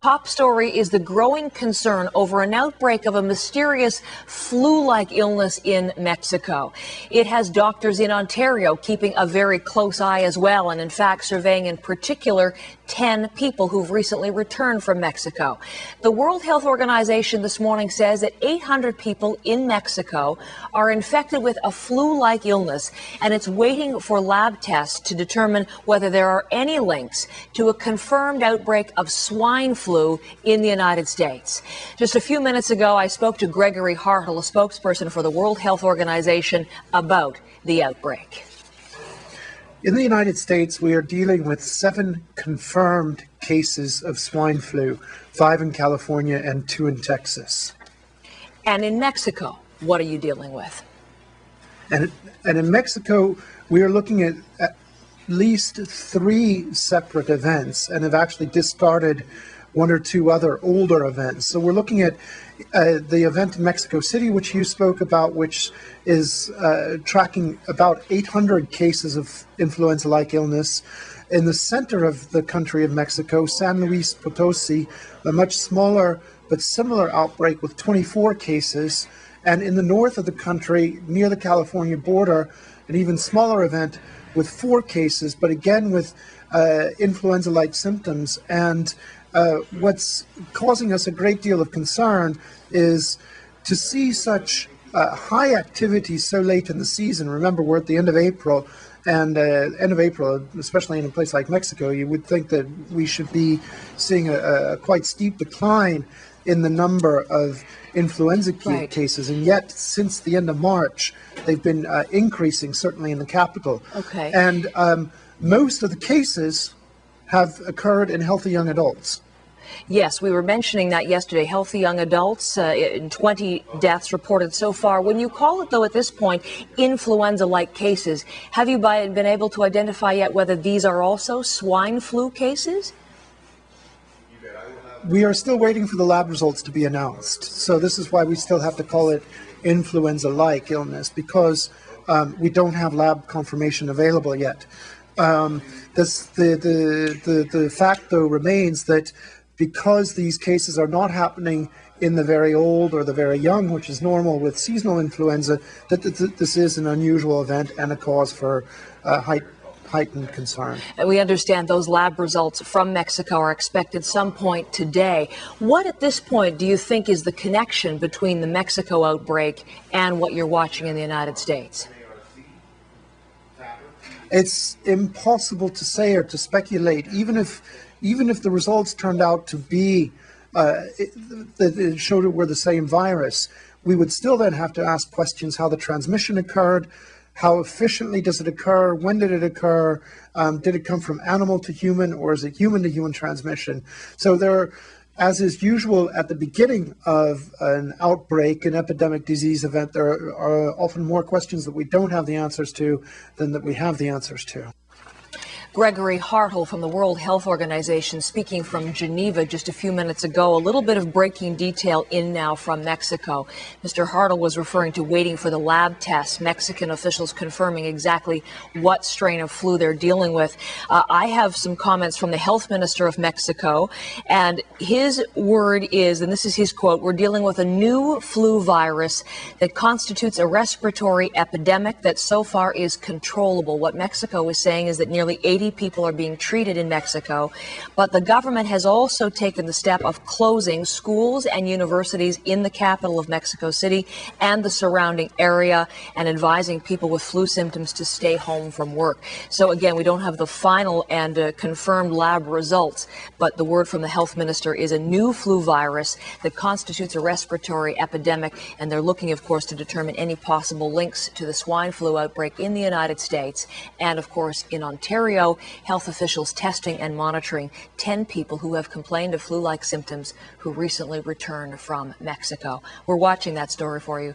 Top story is the growing concern over an outbreak of a mysterious flu-like illness in Mexico. It has doctors in Ontario keeping a very close eye as well, and in fact surveying in particular 10 people who've recently returned from Mexico. The World Health Organization this morning says that 800 people in Mexico are infected with a flu-like illness, and it's waiting for lab tests to determine whether there are any links to a confirmed outbreak of swine flu in the United States. Just a few minutes ago, I spoke to Gregory Hartle, a spokesperson for the World Health Organization, about the outbreak. In the United States, we are dealing with 7 confirmed cases of swine flu, 5 in California and 2 in Texas. And in Mexico, what are you dealing with? And in Mexico, we are looking at least 3 separate events and have actually discarded 1 or 2 other older events. So we're looking at the event in Mexico City, which you spoke about, which is tracking about 800 cases of influenza-like illness. In the center of the country of Mexico, San Luis Potosi, a much smaller but similar outbreak with 24 cases. And in the north of the country, near the California border, an even smaller event with 4 cases, but again with influenza-like symptoms. And what's causing us a great deal of concern is to see such high activity so late in the season. Remember, we're at the end of April, and end of April, especially in a place like Mexico, you would think that we should be seeing a quite steep decline in the number of influenza cases, and yet since the end of March, they've been increasing, certainly in the capital. Okay. And most of the cases have occurred in healthy young adults. Yes, we were mentioning that yesterday. Healthy young adults, 20 deaths reported so far. When you call it, though, at this point, influenza-like cases, have you been able to identify yet whether these are also swine flu cases? We are still waiting for the lab results to be announced. So this is why we still have to call it influenza-like illness, because we don't have lab confirmation available yet. The fact, though, remains that because these cases are not happening in the very old or the very young, which is normal with seasonal influenza, that this is an unusual event and a cause for heightened concern. We understand those lab results from Mexico are expected some point today. What at this point do you think is the connection between the Mexico outbreak and what you're watching in the United States? It's impossible to say or to speculate, even if the results turned out to be that it showed it were the same virus. We would still then have to ask questions: how the transmission occurred, how efficiently does it occur, when did it occur, did it come from animal to human, or is it human to human transmission? So there, as is usual at the beginning of an outbreak, an epidemic disease event, there are often more questions that we don't have the answers to than that we have the answers to. Gregory Hartle from the World Health Organization speaking from Geneva just a few minutes ago. A little bit of breaking detail in now from Mexico. Mr. Hartle was referring to waiting for the lab tests, Mexican officials confirming exactly what strain of flu they're dealing with. I have some comments from the health minister of Mexico, and his word is, and this is his quote, "We're dealing with a new flu virus that constitutes a respiratory epidemic that so far is controllable." What Mexico is saying is that nearly 80 people are being treated in Mexico, but the government has also taken the step of closing schools and universities in the capital of Mexico City and the surrounding area, and advising people with flu symptoms to stay home from work. So again, we don't have the final and confirmed lab results, but the word from the health minister is a new flu virus that constitutes a respiratory epidemic, and they're looking, of course, to determine any possible links to the swine flu outbreak in the United States and, of course, in Ontario. Health officials testing and monitoring 10 people who have complained of flu-like symptoms who recently returned from Mexico. We're watching that story for you.